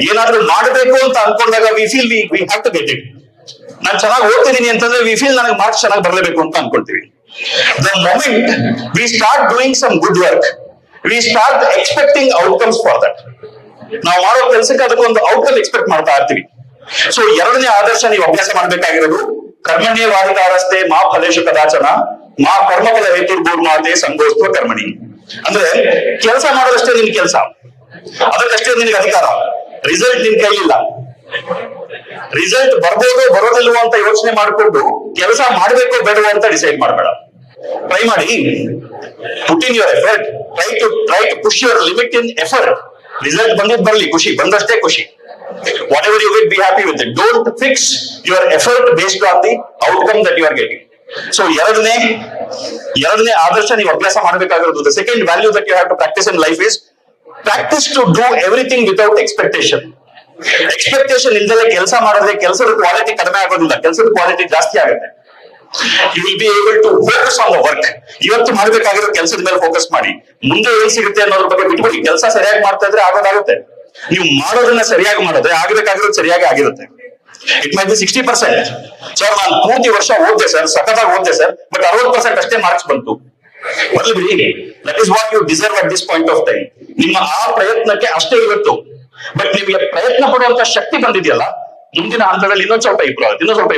ಏನಾದ್ರೂ ಮಾಡಬೇಕು ಅಂತ ಅನ್ಕೊಂಡಾಗ we feel we have to get it. ನಾನು ಚೆನ್ನಾಗಿ ಓದ್ತಿದ್ದೀನಿ ಅಂತಂದ್ರೆ ವಿ ಫೀಲ್ ನನಗೆ ಮಾರ್ಕ್ಸ್ ಚೆನ್ನಾಗಿ ಬರಲೇಬೇಕು ಅಂತ ಅನ್ಕೊಳ್ತೀವಿ. The moment we start doing some good work, we start expecting outcomes for that. ನಾವು ಮಾಡೋ ಕೆಲಸಕ್ಕೆ ಅದಕ್ಕೊಂದು ಔಟ್ಕಮ್ ಎಕ್ಸ್ಪೆಕ್ಟ್ ಮಾಡ್ತಾ ಇರ್ತೀವಿ. ಸೊ ಎರಡನೇ ಆದರ್ಶ ನೀವು ಅಭ್ಯಾಸ ಮಾಡ್ಬೇಕಾಗಿರೋದು ಕರ್ಮಣ್ಯೇವಾಧಿಕಾರಸ್ಥೆ ಮಾ ಫಲೇಶು ಕದಾಚನ ಮಾ ಕರ್ಮಫಲ ಹೇತುರ್ಭೂರ್ಮಾತೆ ಸಂಗೋಸ್ತ್ವ ಕರ್ಮಣಿ. ಅಂದ್ರೆ ಕೆಲಸ ಮಾಡೋದಷ್ಟೇ ನಿನ್ ಕೆಲಸ, ಅದಕ್ಕಷ್ಟೇ ನಿನಗೆ ಅಧಿಕಾರ. ರಿಸಲ್ಟ್ ನಿನ್ ಕೈಲಿಲ್ಲ. ರಿಸಲ್ಟ್ ಬರ್ಬೋದು ಬರೋದಿಲ್ವೋ ಅಂತ ಯೋಚನೆ ಮಾಡಿಕೊಂಡು ಕೆಲಸ ಮಾಡ್ಬೇಕೋ ಬೇಡವೋ ಅಂತ ಡಿಸೈಡ್ ಮಾಡಬೇಡ. ಟ್ರೈ ಮಾಡಿ, put in your effort, try to push your limit in effort. Result ಬಂದಿದ್ ಬರ್ಲಿ, ಖುಷಿ ಬಂದಷ್ಟೇ ಖುಷಿ. Whatever you get, be happy with it. Don't fix your effort based on the outcome that you are getting. So ಎರಡನೇ ಆದರ್ಶ ನೀವು ಅಭ್ಯಾಸ ಮಾಡಬೇಕಾಗಿರೋದು. The second value that you have to practice in life is practice to do everything without expectation. Expectation ಇಲ್ದಲೆ ಕೆಲಸ ಮಾಡಿದ್ರೆ ಕೆಲಸದ quality ಕಡಿಮೆ ಆಗೋದಿಲ್ಲ, ಕೆಲಸದ ಕ್ವಾಲಿಟಿ ಜಾಸ್ತಿ ಆಗುತ್ತೆ. You will be able to focus on the work. ಇವತ್ತು ಮಾಡಬೇಕಾಗಿರೋ ಕೆಲಸದ ಮೇಲೆ ಫೋಕಸ್ ಮಾಡಿ, ಮುಂದೆ ಏನ್ ಸಿಗುತ್ತೆ ಅನ್ನೋದ್ರ ಬಗ್ಗೆ ಬಿಟ್ಬಿಡಿ. ಕೆಲಸ ಸರಿಯಾಗಿ ಮಾಡ್ತಾ ಇದ್ರೆ ಆಗೋದಾಗುತ್ತೆ. ನೀವು ಮಾಡೋದನ್ನ ಸರಿಯಾಗಿ ಮಾಡಿದ್ರೆ ಆಗಬೇಕಾಗಿರೋದು ಸರಿಯಾಗಿ ಆಗಿರುತ್ತೆ. It might be 60%. ಸರ್ ನಾನು ಪೂರ್ತಿ ವರ್ಷ ಓದ್ದೆ ಸರ್, ಸಖತ್ತಾಗಿ ಓದ್ದೆ ಸರ್, ಬಟ್ 60% ಅಷ್ಟೇ ಮಾರ್ಕ್ಸ್ ಬಂತು. ಬರ್ಲಿ ಬಿಡಿ, that is what you deserve at this point of time. ನಿಮ್ಮ ಆ ಪ್ರಯತ್ನಕ್ಕೆ ಅಷ್ಟೇ ಇವತ್ತು. ಬಟ್ ನಿಮಗೆ ಪ್ರಯತ್ನ ಪಡುವಂತ ಶಕ್ತಿ ಬಂದಿದೆಯಲ್ಲ, ಮುಂದಿನ ಹಂತದಲ್ಲಿ ಇನ್ನೊಂದು ಸ್ವಲ್ಪ ಇಂಪ್ರೂವ್ ಆಗುತ್ತೆ, ಇನ್ನೊಂದು ಸ್ವಲ್ಪ